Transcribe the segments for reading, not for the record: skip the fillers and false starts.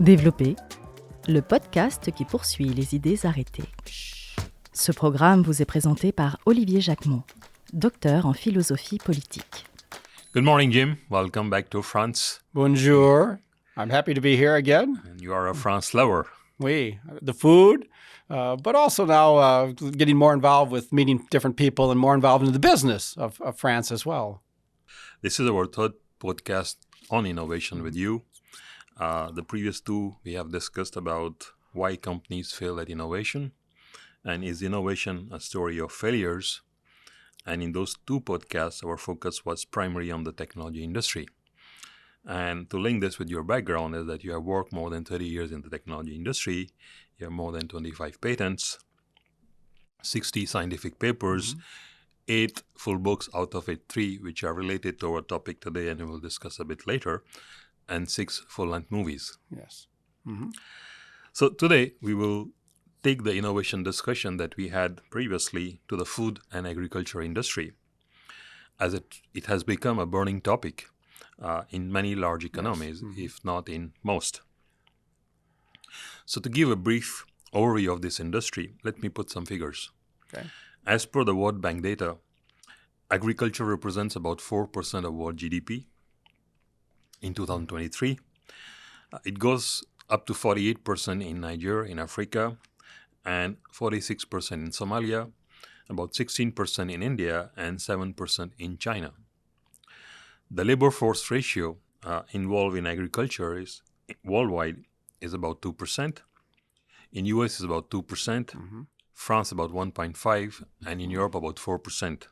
Développer, le podcast qui poursuit les idées arrêtées. Ce programme vous est présenté par Olivier Jacquemont, docteur en philosophie politique. Good morning, Jim. Welcome back to France. Bonjour. I'm happy to be here again. And you are a France lover. Oui, the food, but also now getting more involved with meeting different people and more involved in the business of France as well. This is our third podcast on innovation with you. The previous two, we have discussed about why companies fail at innovation, and is innovation a story of failures? And in those two podcasts, our focus was primarily on the technology industry. And to link this with your background is that you have worked more than 30 years in the technology industry. You have more than 25 patents, 60 scientific papers, 8 full books, out of it 3 which are related to our topic today and we will discuss a bit later, and 6 full-length movies. Yes. Mm-hmm. So today we will take the innovation discussion that we had previously to the food and agriculture industry, as it has become a burning topic in many large economies, if not in most. So to give a brief overview of this industry, let me put some figures. Okay. As per the World Bank data, agriculture represents about 4% of world GDP in 2023. It goes up to 48% in Nigeria, in Africa, and 46% in Somalia, about 16% in India, and 7% in China. The labor force ratio involved in agriculture is worldwide is about 2%. In US is about 2%, France about 1.5%, and in Europe about 4%.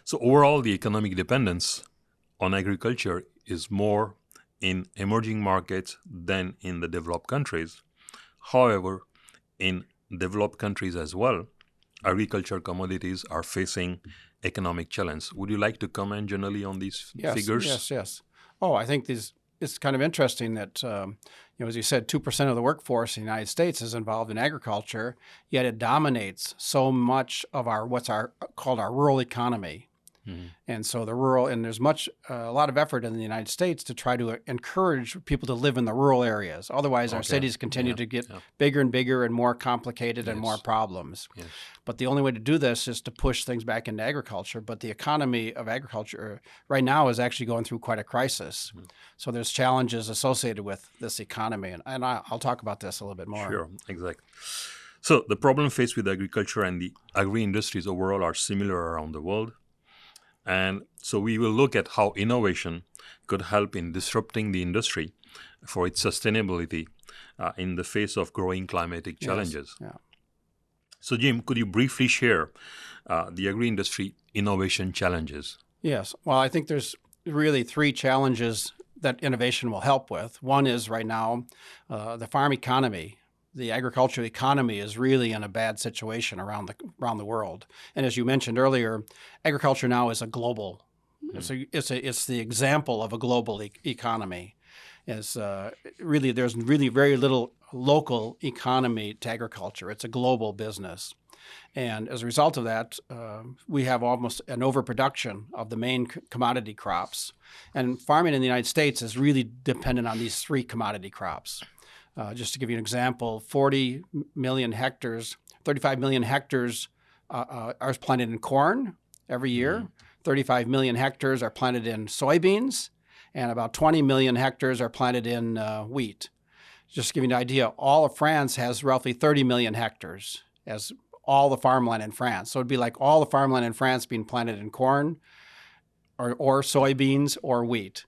So overall, the economic dependence on agriculture is more in emerging markets than in the developed countries. However, in developed countries as well, agriculture commodities are facing economic challenge. Would you like to comment generally on these figures? Yes. Oh, I think it's kind of interesting that, as you said, 2% of the workforce in the United States is involved in agriculture, yet it dominates so much of what's called our rural economy. Mm-hmm. And so there's a lot of effort in the United States to try to encourage people to live in the rural areas. Otherwise, our cities continue to get bigger and bigger and more complicated and more problems. Yes. But the only way to do this is to push things back into agriculture. But the economy of agriculture right now is actually going through quite a crisis. Mm-hmm. So there's challenges associated with this economy. And I'll talk about this a little bit more. Sure, exactly. So the problem faced with agriculture and the agri-industries overall are similar around the world. And so we will look at how innovation could help in disrupting the industry for its sustainability in the face of growing climatic challenges. Yes. Yeah. So Jim, could you briefly share the agri-industry innovation challenges? Yes. Well, I think there's really 3 challenges that innovation will help with. One is right now the farm economy. The agricultural economy is really in a bad situation around the world. And as you mentioned earlier, agriculture now is a global. It's the example of a global economy. There's really very little local economy to agriculture. It's a global business. And as a result of that, we have almost an overproduction of the main commodity crops. And farming in the United States is really dependent on these 3 commodity crops. Just to give you an example, 35 million hectares are planted in corn every year. 35 million hectares are planted in soybeans, and about 20 million hectares are planted in wheat. Just to give you an idea, all of France has roughly 30 million hectares as all the farmland in France. So it'd be like all the farmland in France being planted in corn or soybeans or wheat.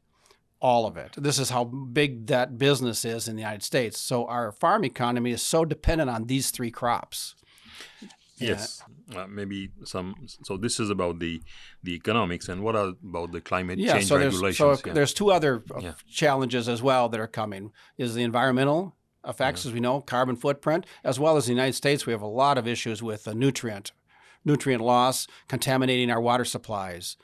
All of it. This is how big that business is in the United States. So our farm economy is so dependent on these 3 crops. Yes, maybe some. So this is about the economics, and what about the climate change regulations? There's 2 other challenges as well that are coming. Is the environmental effects, as we know, carbon footprint, as well as the United States. We have a lot of issues with nutrient loss, contaminating our water supplies.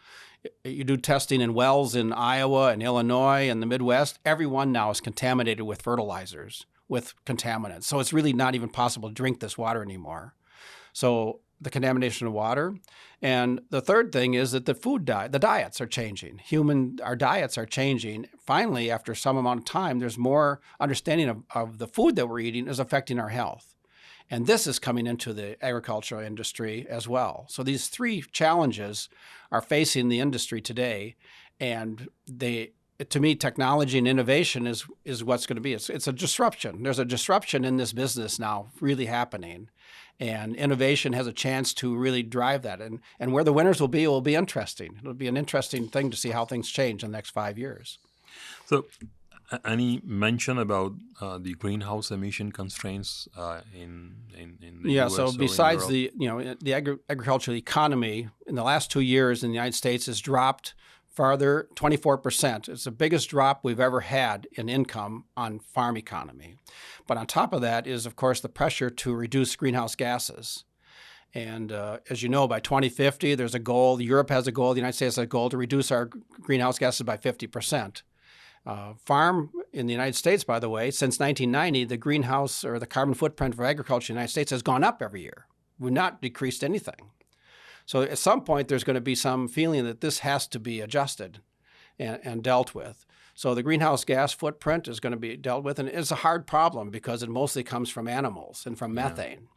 You do testing in wells in Iowa and Illinois and the Midwest. Everyone now is contaminated with fertilizers, with contaminants. So it's really not even possible to drink this water anymore. So the contamination of water. And the third thing is that the diets are changing. Our diets are changing. finally, after some amount of time, there's more understanding of the food that we're eating is affecting our health. And this is coming into the agricultural industry as well. So these three challenges are facing the industry today, and to me, technology and innovation is what's going to be. It's a disruption. There's a disruption in this business now really happening, and innovation has a chance to really drive that. And where the winners will be interesting. It'll be an interesting thing to see how things change in the next 5 years. So, any mention about the greenhouse emission constraints in the US so or in besides Europe? the agricultural economy in the last 2 years in the United States has dropped farther, 24%. It's the biggest drop we've ever had in income on farm economy. But on top of that is, of course, the pressure to reduce greenhouse gases. And as you know, by 2050, there's a goal. Europe has a goal. The United States has a goal to reduce our greenhouse gases by 50%. Farm in the United States, by the way, since 1990, the greenhouse or the carbon footprint for agriculture in the United States has gone up every year. We've not decreased anything. So at some point, there's going to be some feeling that this has to be adjusted and dealt with. So the greenhouse gas footprint is going to be dealt with, and it's a hard problem because it mostly comes from animals and from methane.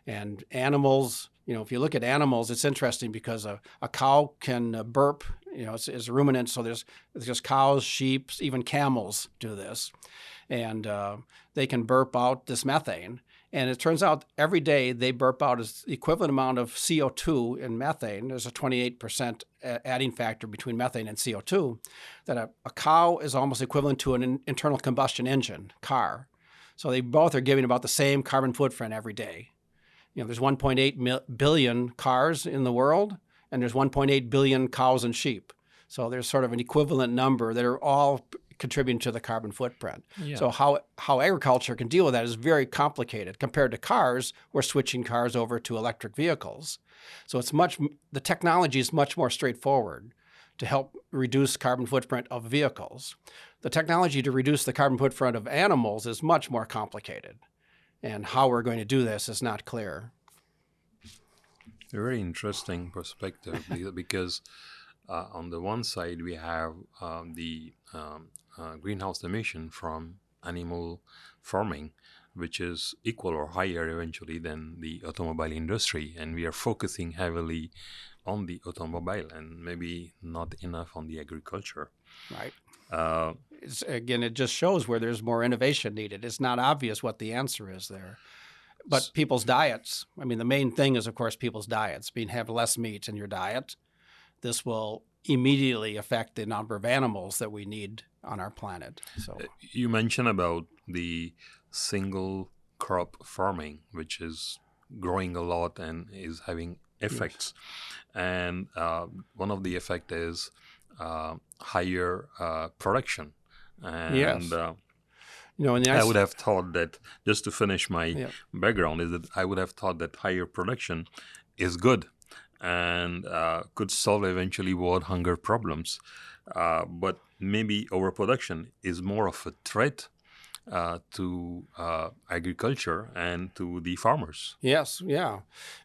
And animals, if you look at animals, it's interesting because a cow can burp, it's a ruminant, so there's just cows, sheep, even camels do this. And they can burp out this methane. And it turns out every day they burp out the equivalent amount of CO2 in methane. There's a 28% adding factor between methane and CO2, that a cow is almost equivalent to an internal combustion engine car. So they both are giving about the same carbon footprint every day. There's 1.8 billion cars in the world, and there's 1.8 billion cows and sheep. So there's sort of an equivalent number that are all contributing to the carbon footprint. Yeah. So how agriculture can deal with that is very complicated. Compared to cars, we're switching cars over to electric vehicles. So the technology is much more straightforward to help reduce carbon footprint of vehicles. The technology to reduce the carbon footprint of animals is much more complicated. And how we're going to do this is not clear. A very interesting perspective because on the one side, we have the greenhouse emission from animal farming, which is equal or higher eventually than the automobile industry. And we are focusing heavily on the automobile and maybe not enough on the agriculture. Right. It just shows where there's more innovation needed. It's not obvious what the answer is there. But people's diets, the main thing is, of course, people's diets. Have less meat in your diet. This will immediately affect the number of animals that we need on our planet. So you mentioned about the single crop farming, which is growing a lot and is having effects. Yes. And one of the effect is higher production. And yes. I would have thought that, just to finish my background, is that I would have thought that higher production is good and could solve eventually world hunger problems. But maybe overproduction is more of a threat to agriculture and to the farmers. Yes, yeah.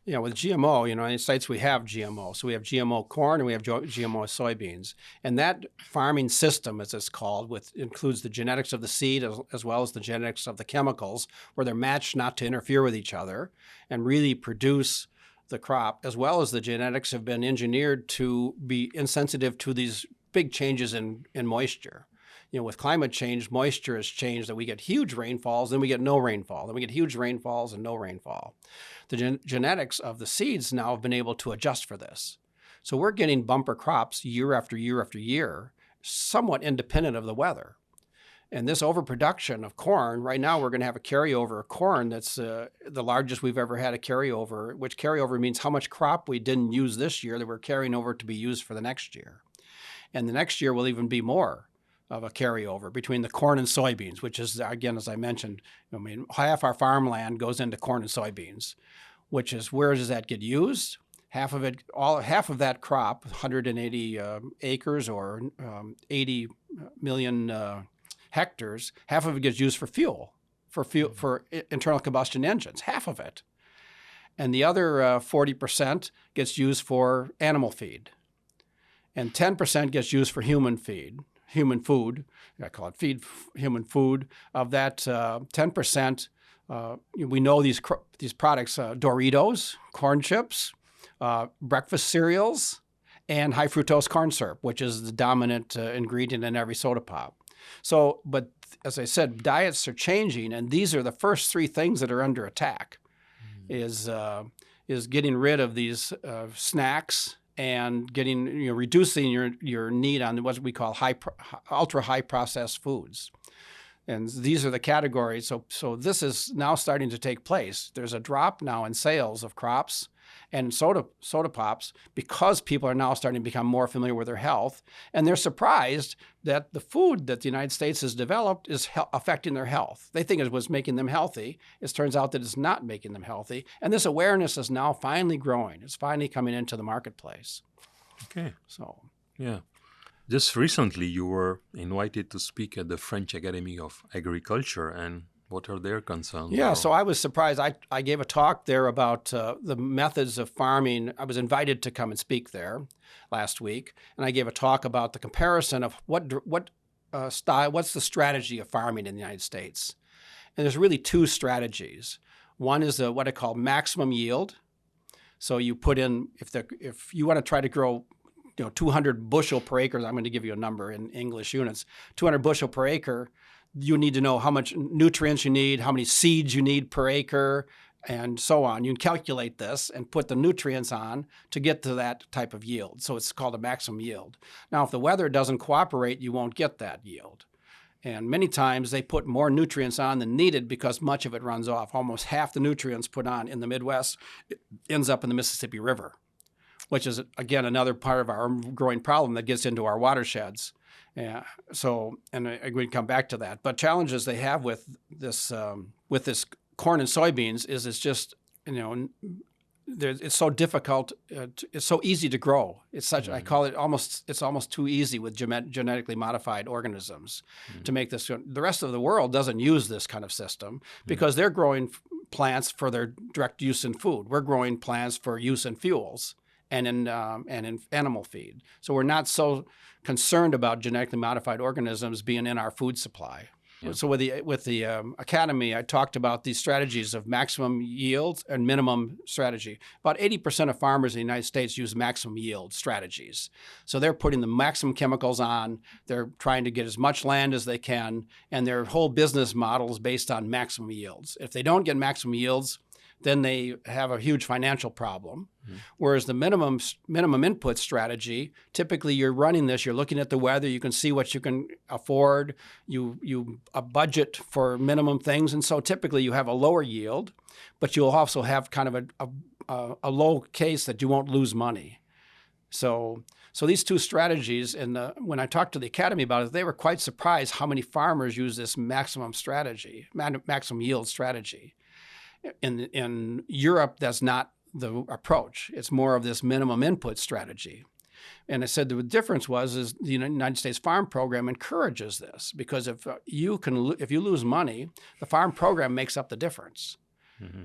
With GMO, in the United States we have GMO. So we have GMO corn and we have GMO soybeans. And that farming system, as it's called, includes the genetics of the seed as well as the genetics of the chemicals, where they're matched not to interfere with each other and really produce the crop, as well as the genetics have been engineered to be insensitive to these big changes in moisture. With climate change, moisture has changed, that we get huge rainfalls, then we get no rainfall, then we get huge rainfalls and no rainfall. The genetics of the seeds now have been able to adjust for this. So we're getting bumper crops year after year after year, somewhat independent of the weather. And this overproduction of corn, right now we're going to have a carryover of corn that's the largest we've ever had a carryover, which carryover means how much crop we didn't use this year that we're carrying over to be used for the next year. And the next year will even be more of a carryover between the corn and soybeans, which is, again, as I mentioned, half our farmland goes into corn and soybeans, which is, where does that get used? Half of that crop, 180 acres or 80 million hectares, half of it gets used for fuel, for internal combustion engines, half of it. And the other 40% gets used for animal feed. And 10% gets used for human feed, human food. I call it feed human food. Of that 10%, we know these products: Doritos, corn chips, breakfast cereals, and high fructose corn syrup, which is the dominant ingredient in every soda pop. So, but as I said, diets are changing, and these are the first three things that are under attack. Is getting rid of these snacks and reducing your need on what we call ultra high processed foods. And these are the categories. So this is now starting to take place. There's a drop now in sales of crops and soda pops because people are now starting to become more familiar with their health. And they're surprised that the food that the United States has developed is affecting their health. They think it was making them healthy. It turns out that it's not making them healthy. And this awareness is now finally growing. It's finally coming into the marketplace. Okay. So, yeah. Just recently, you were invited to speak at the French Academy of Agriculture, and what are their concerns? Yeah, so I was surprised. I gave a talk there about the methods of farming. I was invited to come and speak there last week, and I gave a talk about the comparison of what's the strategy of farming in the United States. And there's really two strategies. One is what I call maximum yield. So you put in, if you want to try to grow 200 bushel per acre, I'm going to give you a number in English units, 200 bushel per acre, you need to know how much nutrients you need, how many seeds you need per acre, and so on. You can calculate this and put the nutrients on to get to that type of yield. So it's called a maximum yield. Now, if the weather doesn't cooperate, you won't get that yield. And many times they put more nutrients on than needed because much of it runs off. Almost half the nutrients put on in the Midwest ends up in the Mississippi River, which is, again, another part of our growing problem that gets into our watersheds. Yeah. So, and we can come back to that. But challenges they have with this corn and soybeans is it's just, it's so difficult. It's so easy to grow. It's such, I call it it's almost too easy with genetically modified organisms to make this. The rest of the world doesn't use this kind of system because they're growing plants for their direct use in food. We're growing plants for use in fuels and in animal feed. So we're not so concerned about genetically modified organisms being in our food supply. Yeah. So with the Academy, I talked about these strategies of maximum yields and minimum strategy. About 80% of farmers in the United States use maximum yield strategies. So they're putting the maximum chemicals on, they're trying to get as much land as they can, and their whole business model is based on maximum yields. If they don't get maximum yields, then they have a huge financial problem. Whereas the minimum input strategy, typically you're running this, you're looking at the weather, you can see what you can afford, you budget for minimum things, and so typically you have a lower yield, but you'll also have kind of a low case that you won't lose money. So these two strategies, and when I talked to the Academy about it, they were quite surprised how many farmers use this maximum yield strategy. In Europe, that's not the approach. It's more of this minimum input strategy. And I said the difference is the United States Farm Program encourages this because if you lose money, the farm program makes up the difference.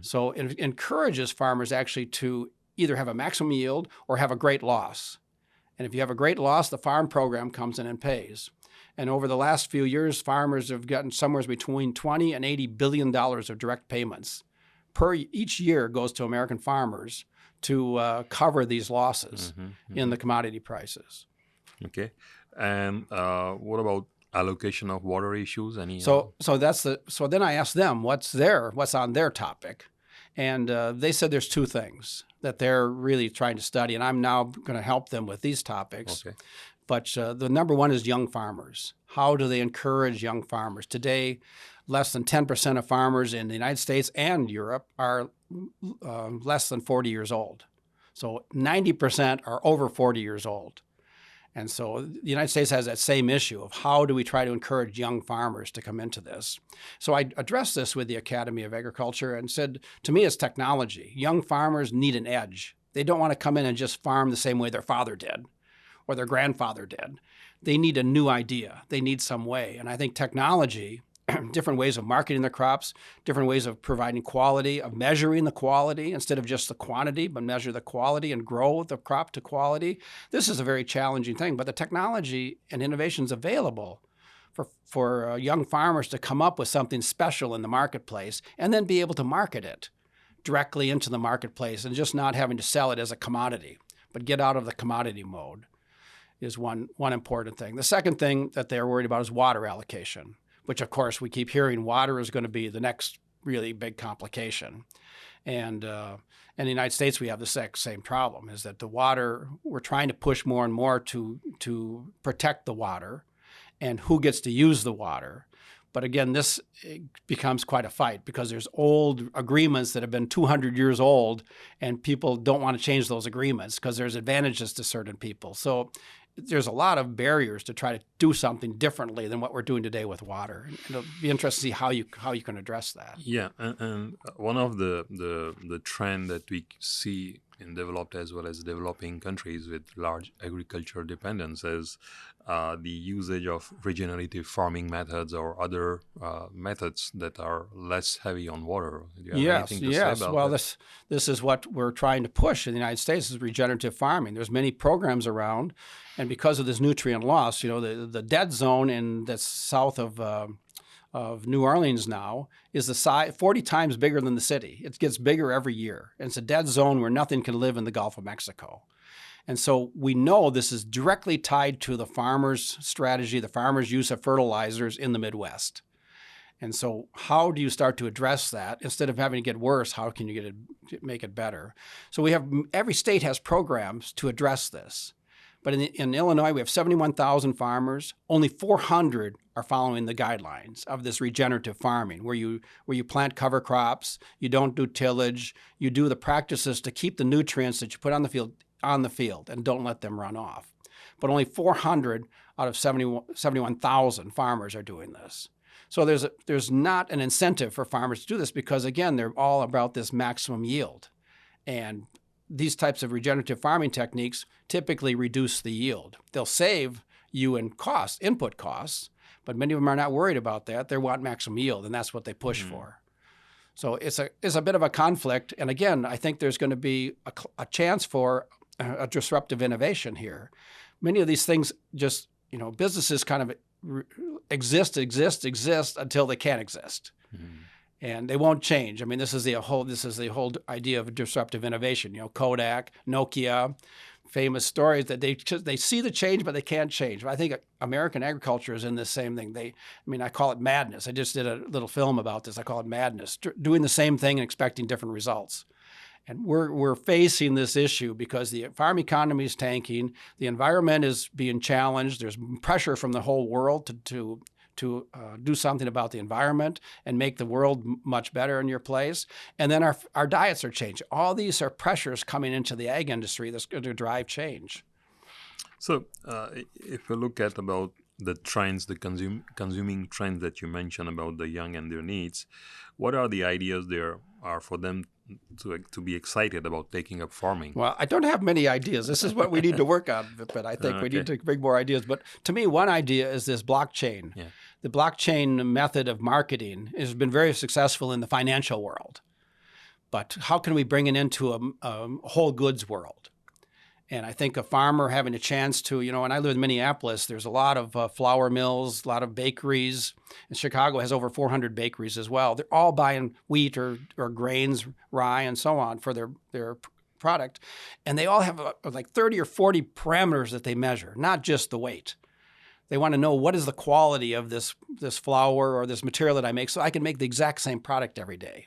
So it encourages farmers actually to either have a maximum yield or have a great loss. And if you have a great loss, the farm program comes in and pays. And over the last few years, farmers have gotten somewhere between $20 and $80 billion of direct payments each year goes to American farmers to cover these losses in the commodity prices. Okay, and what about allocation of water issues? So then I asked them what's on their topic, and they said there's two things that they're really trying to study, and I'm now going to help them with these topics. Okay. But the number one is young farmers. How do they encourage young farmers? Today, less than 10% of farmers in the United States and Europe are less than 40 years old. So 90% are over 40 years old. And so the United States has that same issue of how do we try to encourage young farmers to come into this. So I addressed this with the Academy of Agriculture and said, to me, it's technology. Young farmers need an edge. They don't want to come in and just farm the same way their father did or their grandfather did. They need a new idea. They need some way. And I think technology different ways of marketing their crops, different ways of providing quality, of measuring the quality instead of just the quantity, but measure the quality and grow the crop to quality. This is a very challenging thing, but the technology and innovation is available for young farmers to come up with something special in the marketplace and then be able to market it directly into the marketplace and just not having to sell it as a commodity, but get out of the commodity mode is one important thing. The second thing that they're worried about is water allocation, which of course we keep hearing water is going to be the next really big complication. And in the United States, we have the same problem, is that the water, we're trying to push more and more to protect the water and who gets to use the water. But again, this becomes quite a fight because there's old agreements that have been 200 years old, and people don't want to change those agreements because there's advantages to certain people. So there's a lot of barriers to try to do something differently than what we're doing today with water. And it'll be interesting to see how you can address that. Yeah, and one of the trend that we see in developed as well as developing countries with large agricultural dependence is the usage of regenerative farming methods or other methods that are less heavy on water. Do you have anything to say about well, that? this is what we're trying to push in the United States, is regenerative farming. There's many programs around, and because of this nutrient loss, the dead zone in the south of New Orleans now is the size 40 times bigger than the city. It gets bigger every year. And it's a dead zone where nothing can live in the Gulf of Mexico. And so we know this is directly tied to the farmer's strategy, the farmer's use of fertilizers in the Midwest. And so how do you start to address that? Instead of having to get worse, how can you make it better? So every state has programs to address this. But in Illinois, we have 71,000 farmers. Only 400 are following the guidelines of this regenerative farming, where you plant cover crops, you don't do tillage, you do the practices to keep the nutrients that you put on the field and don't let them run off. But only 400 out of 71,000 farmers are doing this. So there's not an incentive for farmers to do this because, again, they're all about this maximum yield. And these types of regenerative farming techniques typically reduce the yield. They'll save you in input costs, but many of them are not worried about that. They want maximum yield, and that's what they push for. So it's a bit of a conflict. And again, I think there's going to be a chance for a disruptive innovation here. Many of these things just, businesses kind of exist until they can't exist. And they won't change. I mean, this is the whole idea of disruptive innovation. Kodak, Nokia, famous stories that they see the change, but they can't change. I think American agriculture is in this same thing. I call it madness. I just did a little film about this. I call it madness, doing the same thing and expecting different results. And we're facing this issue because the farm economy is tanking. The environment is being challenged. There's pressure from the whole world to do something about the environment and make the world much better in your place. And then our diets are changing. All these are pressures coming into the ag industry that's going to drive change. So if we look at about the trends, the consuming trends that you mentioned about the young and their needs, what are the ideas there are for them to be excited about taking up farming? Well, I don't have many ideas. This is what we need to work on, but I think we need to bring more ideas. But to me, one idea is this blockchain. Yeah. The blockchain method of marketing has been very successful in the financial world. But how can we bring it into a whole goods world? And I think a farmer having a chance to, when I live in Minneapolis, there's a lot of flour mills, a lot of bakeries. And Chicago has over 400 bakeries as well. They're all buying wheat or grains, rye, and so on for their product. And they all have like 30 or 40 parameters that they measure, not just the weight. They want to know what is the quality of this flour or this material that I make so I can make the exact same product every day.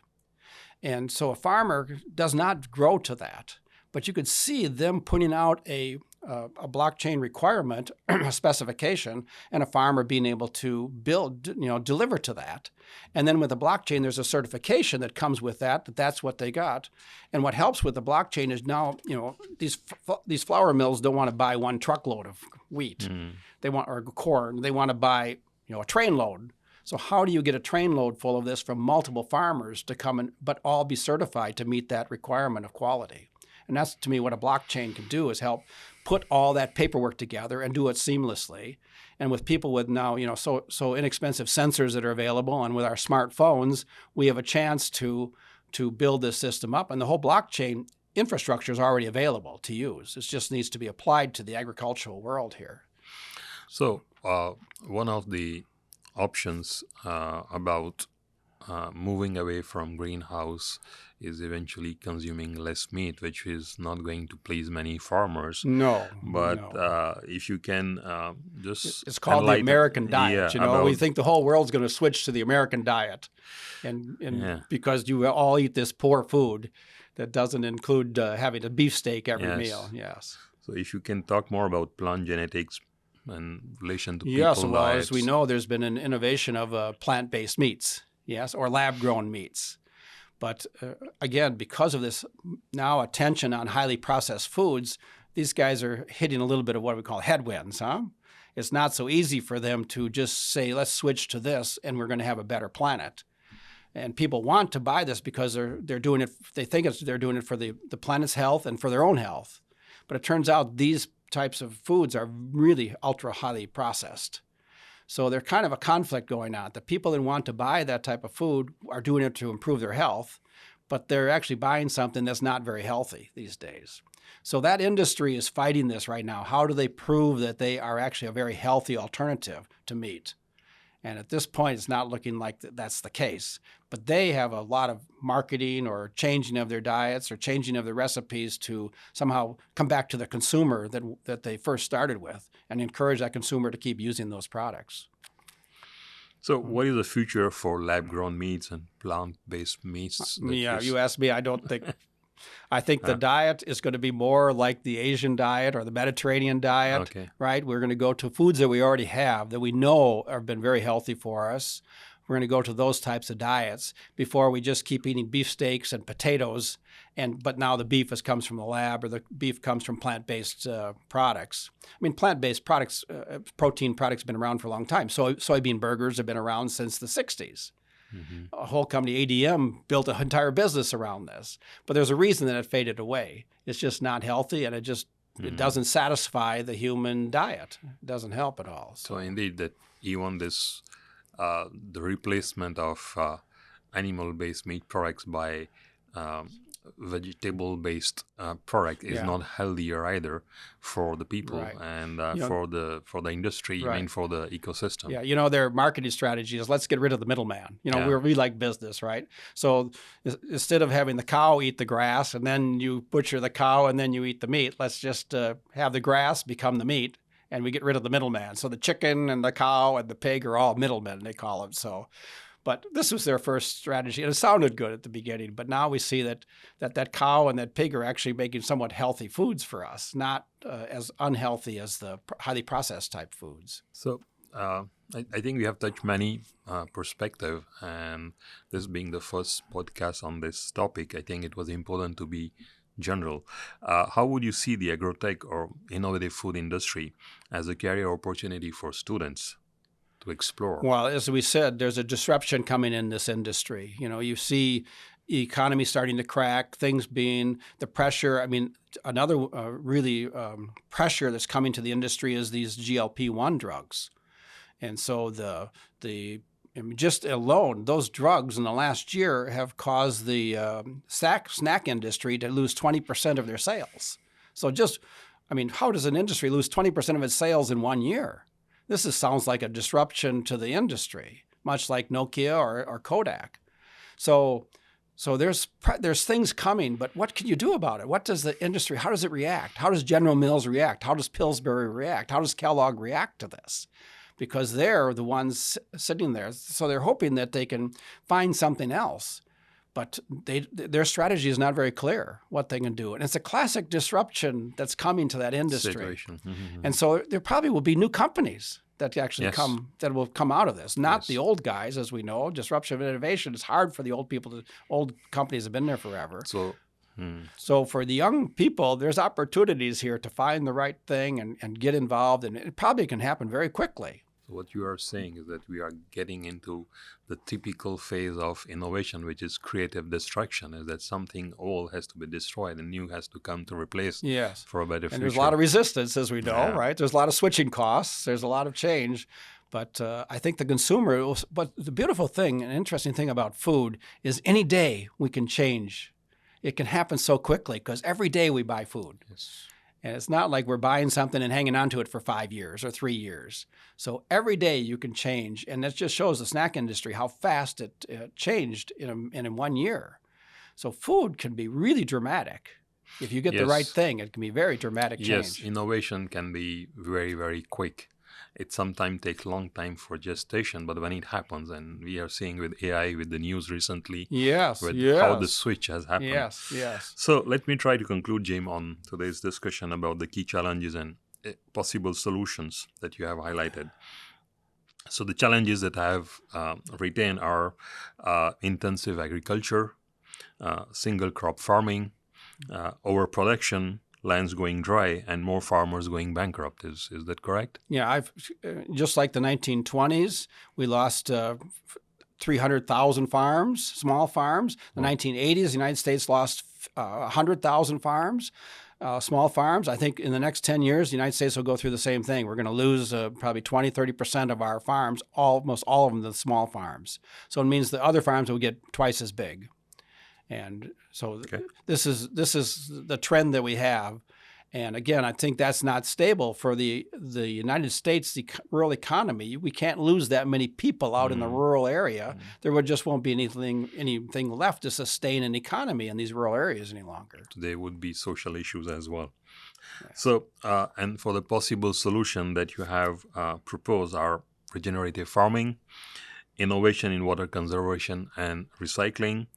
And so a farmer does not grow to that. But you could see them putting out a blockchain requirement, a specification, and a farmer being able to deliver to that. And then with the blockchain, there's a certification that comes with that's what they got. And what helps with the blockchain is now, these flour mills don't want to buy one truckload of wheat. They want, or corn. They want to buy, a train load. So how do you get a train load full of this from multiple farmers to come but all be certified to meet that requirement of quality? And that's, to me, what a blockchain can do, is help put all that paperwork together and do it seamlessly. And with people with now, so inexpensive sensors that are available, and with our smartphones, we have a chance to build this system up. And the whole blockchain infrastructure is already available to use. It just needs to be applied to the agricultural world here. So one of the options about moving away from greenhouse is eventually consuming less meat, which is not going to please many farmers. No. But if you can just... It's called the American diet. Yeah, we think the whole world's going to switch to the American diet. And because you all eat this poor food that doesn't include having a beefsteak every meal. Yes. So if you can talk more about plant genetics in relation to yes, people's well, diets. As we know, there's been an innovation of plant-based meats, yes, or lab-grown meats. But again, because of this now attention on highly processed foods, these guys are hitting a little bit of what we call headwinds, It's not so easy for them to just say, let's switch to this and we're going to have a better planet. And people want to buy this because they're doing it, they think they're doing it for the planet's health and for their own health. But it turns out these types of foods are really ultra highly processed. So there's kind of a conflict going on. The people that want to buy that type of food are doing it to improve their health, but they're actually buying something that's not very healthy these days. So that industry is fighting this right now. How do they prove that they are actually a very healthy alternative to meat? And at this point, it's not looking like that's the case. But they have a lot of marketing or changing of their diets or changing of their recipes to somehow come back to the consumer that they first started with and encourage that consumer to keep using those products. So what is the future for lab-grown meats and plant-based meats? You asked me, I think the diet is going to be more like the Asian diet or the Mediterranean diet, right? We're going to go to foods that we already have that we know have been very healthy for us. We're going to go to those types of diets before we just keep eating beefsteaks and potatoes, but now the beef comes from the lab or the beef comes from plant-based products. I mean, plant-based products, protein products have been around for a long time. Soybean burgers have been around since the 60s. Mm-hmm. A whole company, ADM, built an entire business around this. But there's a reason that it faded away. It's just not healthy, and it doesn't satisfy the human diet. It doesn't help at all. So indeed, that even this, the replacement of animal-based meat products by vegetable-based product is not healthier either for the people and for the industry, I mean for the ecosystem. Yeah, their marketing strategy is let's get rid of the middleman. We like business, right? So instead of having the cow eat the grass and then you butcher the cow and then you eat the meat, let's just have the grass become the meat and we get rid of the middleman. So the chicken and the cow and the pig are all middlemen, they call them. But this was their first strategy, and it sounded good at the beginning. But now we see that cow and that pig are actually making somewhat healthy foods for us, not as unhealthy as the highly processed type foods. So I think we have touched many perspectives, and this being the first podcast on this topic, I think it was important to be general. How would you see the agrotech or innovative food industry as a career opportunity for students to explore? Well, as we said, there's a disruption coming in this industry. You see the economy starting to crack, things being the pressure. I mean, another really pressure that's coming to the industry is these GLP-1 drugs. And so just alone, those drugs in the last year have caused the snack industry to lose 20% of their sales. So how does an industry lose 20% of its sales in 1 year? This sounds like a disruption to the industry, much like Nokia or Kodak. So there's things coming, but what can you do about it? What does the industry, how does it react? How does General Mills react? How does Pillsbury react? How does Kellogg react to this? Because they're the ones sitting there. So they're hoping that they can find something else. But their strategy is not very clear what they can do. And it's a classic disruption that's coming to that industry. Mm-hmm. And so there probably will be new companies that actually will come out of this. Not the old guys, as we know. Disruption and innovation is hard for the old people. Old companies have been there forever. So for the young people, there's opportunities here to find the right thing and get involved. And it probably can happen very quickly. what you are saying is that we are getting into the typical phase of innovation, which is creative destruction, is that something old has to be destroyed and new has to come to replace Yes. for a better future. And there's a lot of resistance, as we know, Yeah. right? There's a lot of switching costs. There's a lot of change. But I think the consumer, but the beautiful thing and interesting thing about food is any day we can change. It can happen so quickly because every day we buy food. Yes. And it's not like we're buying something and hanging on to it for 5 years or 3 years. So every day you can change. And that just shows the snack industry how fast it changed in 1 year. So food can be really dramatic. If you get the right Yes. thing, it can be very dramatic change. Yes, innovation can be very, very quick. It sometimes takes a long time for gestation, but when it happens, and we are seeing with AI, with the news recently, Yes, with yes. how the switch has happened. Yes, yes. So let me try to conclude, Jim, on today's discussion about the key challenges and possible solutions that you have highlighted. So the challenges that I have retained are intensive agriculture, single crop farming, overproduction, lands going dry, and more farmers going bankrupt. Is that correct? Yeah, just like the 1920s, we lost 300,000 farms, small farms. The 1980s, the United States lost 100,000 farms, small farms. I think in the next 10 years, the United States will go through the same thing. We're going to lose probably 20, 30% of our farms, almost all of them the small farms. So it means the other farms will get twice as big. And so this is the trend that we have. And again, I think that's not stable for the United States, the rural economy. We can't lose that many people out in the rural area. There just won't be anything left to sustain an economy in these rural areas any longer. There would be social issues as well. Yes. So, and for the possible solution that you have proposed are regenerative farming, innovation in water conservation and recycling,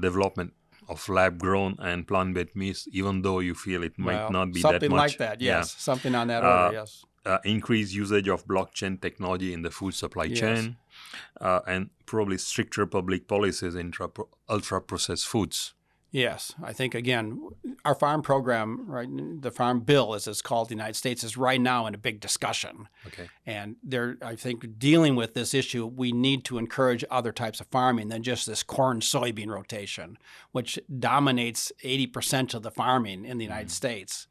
development of lab-grown and plant-based meats, even though you feel it might not be that much. Something like that, yes. Yeah. Something on that order, yes. Increased usage of blockchain technology in the food supply chain, and probably stricter public policies in ultra-processed foods. Yes, I think, again, our farm program, right, the Farm Bill, as it's called in the United States, is right now in a big discussion. Okay. And I think dealing with this issue, we need to encourage other types of farming than just this corn-soybean rotation, which dominates 80% of the farming in the United States.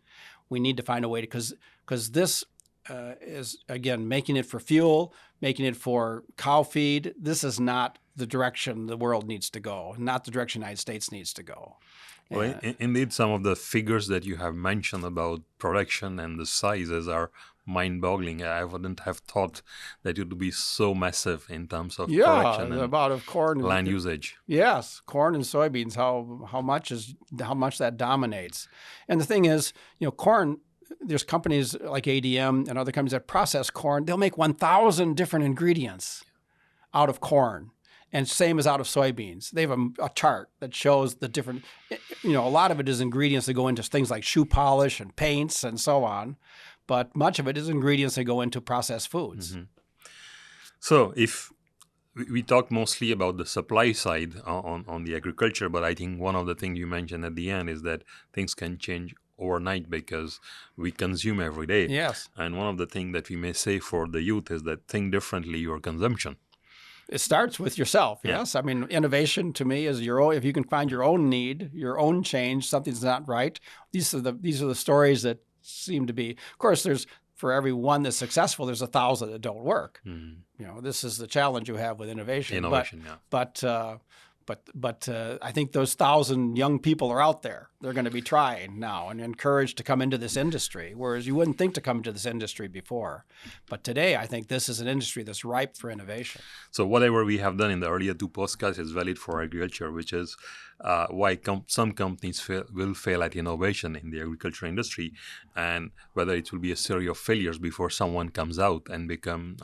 We need to find a way to, because this is, again, making it for fuel, making it for cow feed. This is not the direction the world needs to go, not the direction the United States needs to go. Well, indeed, some of the figures that you have mentioned about production and the sizes are mind-boggling. I wouldn't have thought that it would be so massive in terms of production and the amount of corn, land usage. Yes, corn and soybeans. How much that dominates. And the thing is, corn. There's companies like ADM and other companies that process corn. They'll make 1,000 different ingredients out of corn, and same as out of soybeans. They have a chart that shows the different, a lot of it is ingredients that go into things like shoe polish and paints and so on, but much of it is ingredients that go into processed foods. Mm-hmm. So if we talk mostly about the supply side on the agriculture, but I think one of the things you mentioned at the end is that things can change overnight because we consume every day. Yes. And one of the things that we may say for the youth is that think differently your consumption. It starts with yourself, yes. I mean, innovation to me is if you can find your own need, your own change, something's not right. These are the stories that seem to be. Of course, for every one that's successful, there's 1,000 that don't work. Mm-hmm. This is the challenge you have with innovation. But I think those 1,000 young people are out there. They're going to be trying now and encouraged to come into this industry, whereas you wouldn't think to come into this industry before. But today, I think this is an industry that's ripe for innovation. So whatever we have done in the earlier 2 podcasts is valid for agriculture, which is why some companies will fail at innovation in the agriculture industry, and whether it will be a series of failures before someone comes out and become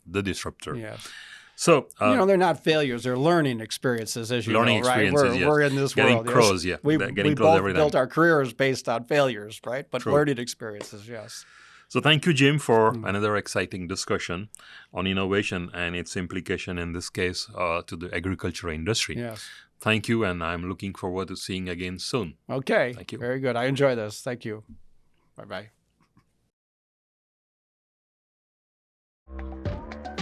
the disruptor. Yes. So they're not failures; they're learning experiences, as you know, right? We're in this getting world. Crows, yes. We both built our careers based on failures, right? But True. Learning experiences, yes. So thank you, Jim, for another exciting discussion on innovation and its implication in this case to the agriculture industry. Yes. Thank you, and I'm looking forward to seeing you again soon. Okay. Thank you. Very good. I enjoy this. Thank you. Bye-bye.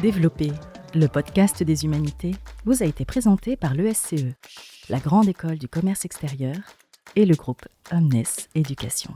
Développer, le podcast des humanités, vous a été présenté par l'ESCE, la Grande École du Commerce Extérieur, et le groupe Humanités Éducation.